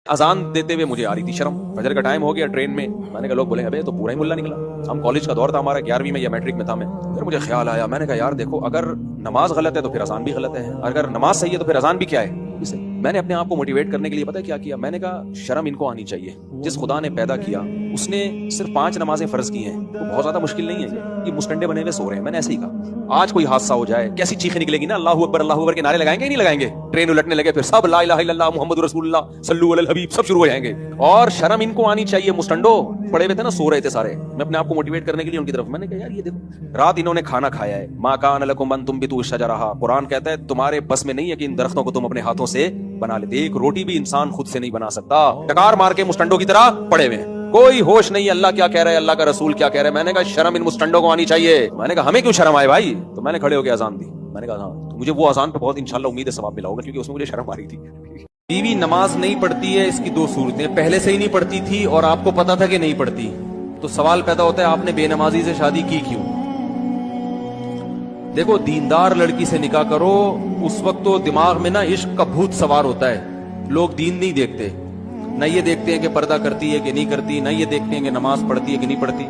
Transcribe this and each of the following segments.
اذان دیتے ہوئے مجھے آ رہی تھی شرم. فجر کا ٹائم ہو گیا ٹرین میں. میں نے کہا لوگ بولے ابے تو پورا ہی ملا نکلا. ہم کالج کا دور تھا ہمارا, 11ویں میں یا میٹرک میں تھا میں. پھر مجھے خیال آیا, میں نے کہا یار دیکھو اگر نماز غلط ہے تو پھر اذان بھی غلط ہے, اگر نماز صحیح ہے تو پھر اذان بھی کیا ہے. میں نے اپنے آپ کو موٹیویٹ کرنے کے لیے پتہ کیا کیا, میں نے کہا شرم ان کو آنی چاہیے. جس خدا نے پیدا کیا اس نے صرف 5 نمازیں فرض کی ہیں, وہ بہت زیادہ مشکل نہیں ہے. یہ مستنڈے بنے ہوئے سو رہے ہیں. میں نے ایسے ہی کہا آج کوئی حادثہ ہو جائے کیسی چیخیں نکلے گی نا, اللہ اکبر کے نعرے لگائیں گے نہیں لگائیں گے. ٹرین الٹنے لگے پھر سب لا الہ الا اللہ محمد رسول اللہ صلو علی الحبیب سب شروع ہو جائیں گے. اور شرم ان کو آنی چاہیے. مستنڈو پڑے ہوئے تھے نا, سو رہے تھے سارے. میں اپنے آپ کو موٹیویٹ کرنے کے لیے ان کی طرف میں نے کہا یار یہ دیکھو رات انہوں نے کھانا کھایا ہے. ما کان لکم ان تنبتوا الشجرہ, قرآن کہتا ہے تمہارے بس میں نہیں ہے کہ ان درختوں کو تم اپنے ہاتھوں سے بنا لیتے. ایک روٹی بھی انسان خود سے نہیں بنا سکتا. ٹکار مار کے مستنڈوں کی طرح پڑے ہوئے, کوئی ہوش نہیں. اللہ کیا کہہ رہا ہے, اللہ کا رسول کیا کہہ رہا ہے. میں نے کہا شرم ان مستنڈوں کو آنی چاہیے. میں نے کہا ہمیں کیوں شرم آئے بھائی. تو میں نے کھڑے ہو کے اذان دی. میں نے کہا ہاں تو مجھے وہ اذان پہ بہت انشاءاللہ امید ہے ثواب ملا ہوگا, کیونکہ اس میں مجھے شرم آ رہی تھی. بیوی نماز نہیں پڑھتی ہے, اس کی 2 صورتیں, پہلے سے ہی نہیں پڑھتی تھی اور آپ کو پتا تھا کہ نہیں پڑھتی, تو سوال پیدا ہوتا ہے آپ نے بے نمازی سے شادی کی کیوں. دیکھو دیندار لڑکی سے نکاح کرو, اس وقت تو دماغ میں نا عشق کا بھوت سوار ہوتا ہے. لوگ دین نہیں دیکھتے, نہ یہ دیکھتے ہیں کہ پردہ کرتی ہے کہ نہیں کرتی, نہ یہ دیکھتے ہیں کہ نماز پڑھتی ہے کہ نہیں پڑھتی.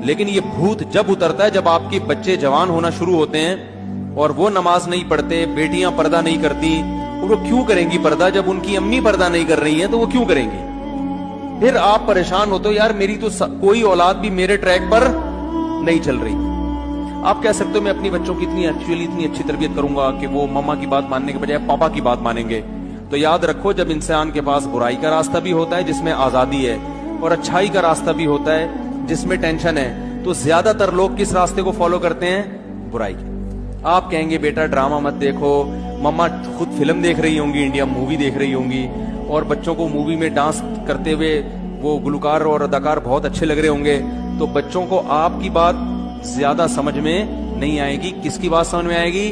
لیکن یہ بھوت جب اترتا ہے جب آپ کے بچے جوان ہونا شروع ہوتے ہیں اور وہ نماز نہیں پڑھتے, بیٹیاں پردہ نہیں کرتی. وہ کیوں کریں گی پردہ جب ان کی امی پردہ نہیں کر رہی ہیں, تو وہ کیوں کریں گی. پھر آپ پریشان ہوتے ہو یار میری تو کوئی اولاد بھی میرے ٹریک پر نہیں چل رہی. آپ کہہ سکتے ہو میں اپنی بچوں کی اتنی اچھی تربیت کروں گا کہ وہ ماما کی بات ماننے کے بجائے پاپا کی بات مانیں گے. تو یاد رکھو جب انسان کے پاس برائی کا راستہ بھی ہوتا ہے جس میں آزادی ہے, اور اچھائی کا راستہ بھی ہوتا ہے جس میں ٹینشن ہے, تو زیادہ تر لوگ کس راستے کو فالو کرتے ہیں, برائی کے. آپ کہیں گے بیٹا ڈرامہ مت دیکھو, مما خود فلم دیکھ رہی ہوں گی, انڈیا مووی دیکھ رہی ہوں گی, اور بچوں کو مووی میں ڈانس کرتے ہوئے وہ گلوکار اور اداکار بہت اچھے لگ رہے ہوں گے. تو بچوں کو آپ کی بات زیادہ سمجھ میں نہیں آئے گی. کس کی بات سمجھ میں آئے گی,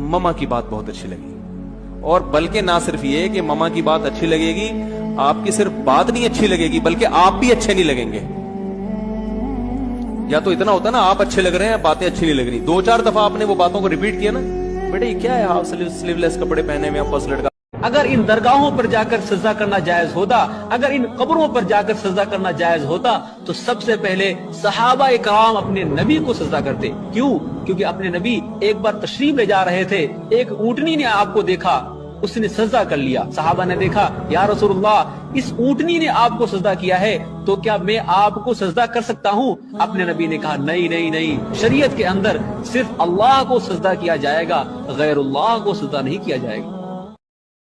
مما کی بات بہت اچھی لگے گی. اور بلکہ نہ صرف یہ کہ مما کی بات اچھی لگے گی, آپ کی صرف بات نہیں اچھی لگے گی بلکہ آپ بھی اچھے نہیں لگیں گے. یا تو اتنا ہوتا نا آپ اچھے لگ رہے ہیں باتیں اچھی نہیں لگ رہی, 2-4 دفعہ آپ نے وہ باتوں کو ریپیٹ کیا نا, بیٹا یہ کیا ہے ہاف سلیو لیس کپڑے پہنے ہوئے ہیں, لڑکا. اگر ان درگاہوں پر جا کر سجدہ کرنا جائز ہوتا, اگر ان قبروں پر جا کر سجدہ کرنا جائز ہوتا, تو سب سے پہلے صحابہ کرام اپنے نبی کو سجدہ کرتے. کیوں؟ کیونکہ اپنے نبی ایک بار تشریف لے جا رہے تھے, ایک اونٹنی نے آپ کو دیکھا, اس نے سجدہ کر لیا. صحابہ نے دیکھا یا رسول اللہ اس اونٹنی نے آپ کو سجدہ کیا ہے, تو کیا میں آپ کو سجدہ کر سکتا ہوں؟ اپنے نبی نے کہا نہیں, شریعت کے اندر صرف اللہ کو سجدہ کیا جائے گا, غیر اللہ کو سجدہ نہیں کیا جائے گا.